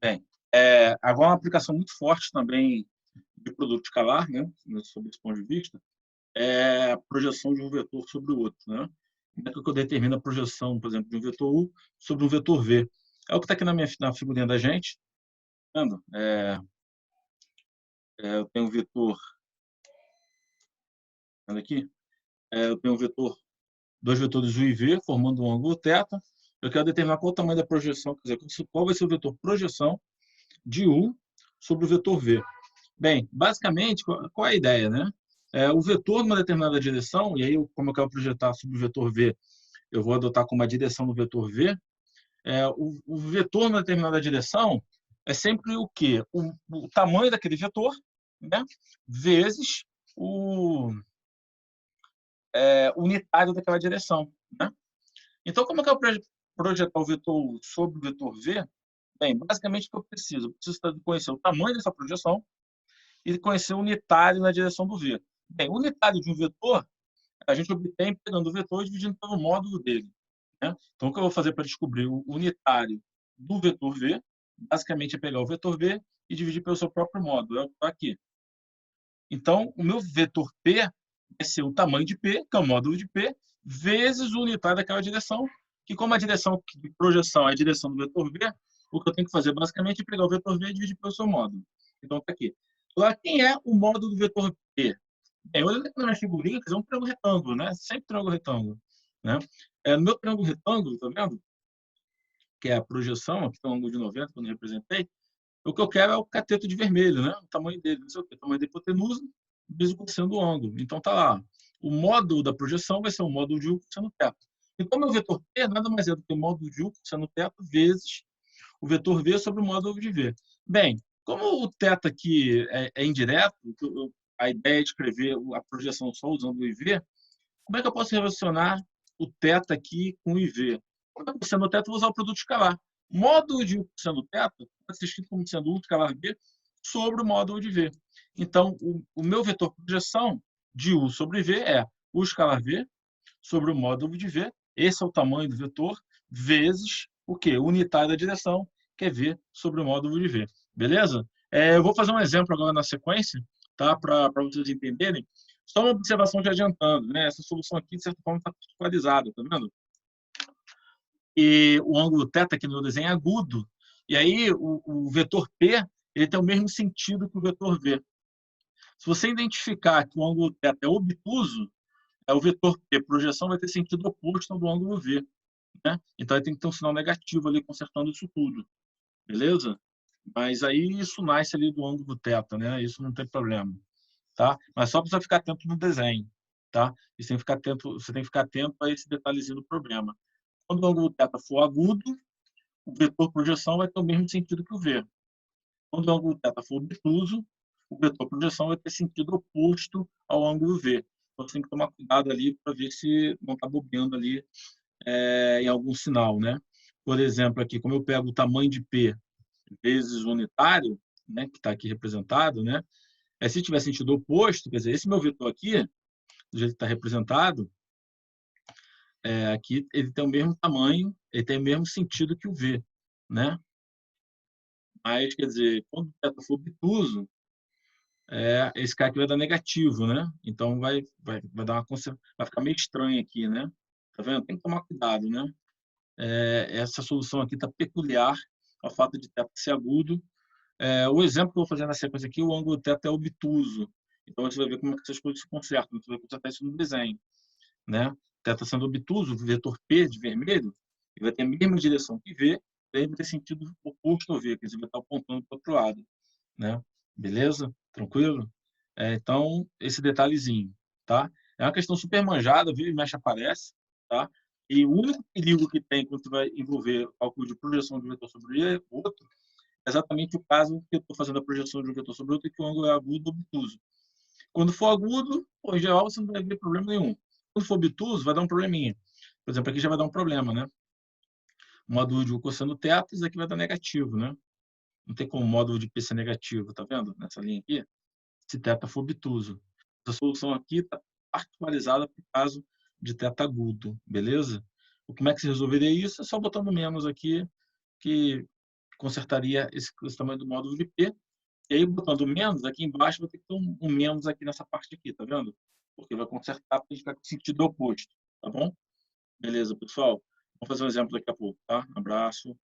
Bem, agora uma aplicação muito forte também de produto escalar, né, sob esse ponto de vista, é a projeção de um vetor sobre o outro, né? Como é que eu determino a projeção, por exemplo, de um vetor U sobre um vetor V? É o que está aqui na figurinha da gente, tá vendo? Eu tenho um vetor, olha aqui, eu tenho um vetor, dois vetores U e V formando um ângulo θ. Eu quero determinar qual o tamanho da projeção, quer dizer, qual vai ser o vetor projeção de U sobre o vetor V. Bem, basicamente, qual é a ideia, né? O vetor numa determinada direção, e aí, como eu quero projetar sobre o vetor V, eu vou adotar como a direção do vetor V. O vetor numa determinada direção é sempre o quê? O tamanho daquele vetor, né? Vezes o unitário daquela direção, né? Então, como é que eu projetar o vetor sobre o vetor V? Bem, basicamente, o que eu preciso? Eu preciso conhecer o tamanho dessa projeção e conhecer o unitário na direção do V. Bem, o unitário de um vetor, a gente obtém pegando o vetor e dividindo pelo módulo dele, né? Então, o que eu vou fazer para descobrir o unitário do vetor V, basicamente é pegar o vetor V e dividir pelo seu próprio módulo, é o que está aqui. Então, o meu vetor P vai ser o tamanho de P, que é o módulo de P, vezes o unitário daquela direção, que como a direção de projeção é a direção do vetor V, o que eu tenho que fazer basicamente é pegar o vetor V e dividir pelo seu módulo. Então, está aqui. Agora, quem é o módulo do vetor P? Bem, olhando aqui na minha figurinha, é um triângulo retângulo, né? Sempre triângulo retângulo, né? No meu triângulo retângulo, tá vendo? Que é a projeção, aqui está um ângulo de 90, quando eu representei. O que eu quero é o cateto de vermelho, né? O tamanho dele, não sei o quê, o tamanho da hipotenusa, vezes o cosseno do ângulo. Então, tá lá. O módulo da projeção vai ser o módulo de U cosseno θ. Então, meu vetor P nada mais é do que o módulo de U cosseno θ vezes o vetor V sobre o módulo de V. Bem, como o θ aqui é indireto, a ideia é escrever a projeção só usando o IV, como é que eu posso relacionar o θ aqui com o IV? Quando eu cosseno θ, eu vou usar o produto escalar. Módulo de U cosseno θ pode ser escrito como sendo U escalar V sobre o módulo de V. Então, o meu vetor projeção de U sobre V é U escalar V sobre o módulo de V. Esse é o tamanho do vetor, vezes o quê? O unitário da direção, que é V sobre o módulo de V. Beleza? Eu vou fazer um exemplo agora na sequência, tá? Para vocês entenderem. Só uma observação de adiantando, né? Essa solução aqui, de certa forma, está particularizada, tá vendo? E o ângulo θ aqui no desenho é agudo. E aí, o vetor P ele tem o mesmo sentido que o vetor V. Se você identificar que o ângulo θ é obtuso, o vetor P, projeção, vai ter sentido oposto ao do ângulo V, né? Então, aí tem que ter um sinal negativo ali consertando isso tudo, beleza? Mas aí isso nasce ali do ângulo θ, né? Isso não tem problema, tá? Mas só precisa ficar atento no desenho, tá? E você tem que ficar atento a esse detalhezinho do problema. Quando o ângulo θ for agudo, o vetor projeção vai ter o mesmo sentido que o V. Quando o ângulo θ for obtuso, o vetor projeção vai ter sentido oposto ao ângulo V. Então, você tem que tomar cuidado ali para ver se não está bobeando ali em algum sinal, né? Por exemplo, aqui, como eu pego o tamanho de P vezes o unitário, né, que está aqui representado, né? Se tiver sentido oposto, quer dizer, esse meu vetor aqui, do jeito que está representado, aqui ele tem o mesmo tamanho, ele tem o mesmo sentido que o V, né? Mas, quer dizer, quando o θ for obtuso, esse cara aqui vai dar negativo, né? Então vai dar vai ficar meio estranho aqui, né? Tá vendo? Tem que tomar cuidado, né? Essa solução aqui está peculiar ao fato de θ ser agudo. O exemplo que eu vou fazer na sequência aqui, o ângulo θ é obtuso. Então você vai ver como é que essas coisas se consertam. Você vai consertar isso no desenho, né? θ sendo obtuso, o vetor P de vermelho, ele vai ter a mesma direção que V, ele vai ter sentido oposto ao V, quer dizer, vai estar apontando para o outro lado, né? Beleza? Tranquilo? Então, esse detalhezinho, tá? É uma questão super manjada, vira e mexe aparece, tá? E o único perigo que tem quando você vai envolver cálculo de projeção de um vetor sobre o outro é exatamente o caso que eu estou fazendo a projeção de um vetor sobre o outro e que o ângulo é agudo ou obtuso. Quando for agudo, em geral, você não vai ver problema nenhum. Quando for obtuso, vai dar um probleminha. Por exemplo, aqui já vai dar um problema, né? O módulo de U cosseno θ, isso aqui vai dar negativo, né? Não tem como o módulo de P ser negativo, tá vendo? Nessa linha aqui, se θ for obtuso. Essa solução aqui está particularizada para o caso de θ agudo, beleza? Como é que se resolveria isso? É só botando menos aqui, que consertaria esse tamanho do módulo de P. E aí, botando menos, aqui embaixo vai ter que ter um menos aqui nessa parte aqui, tá vendo? Porque vai consertar, porque a gente vai com o sentido oposto, tá bom? Beleza, pessoal? Vamos fazer um exemplo daqui a pouco, tá? Abraço.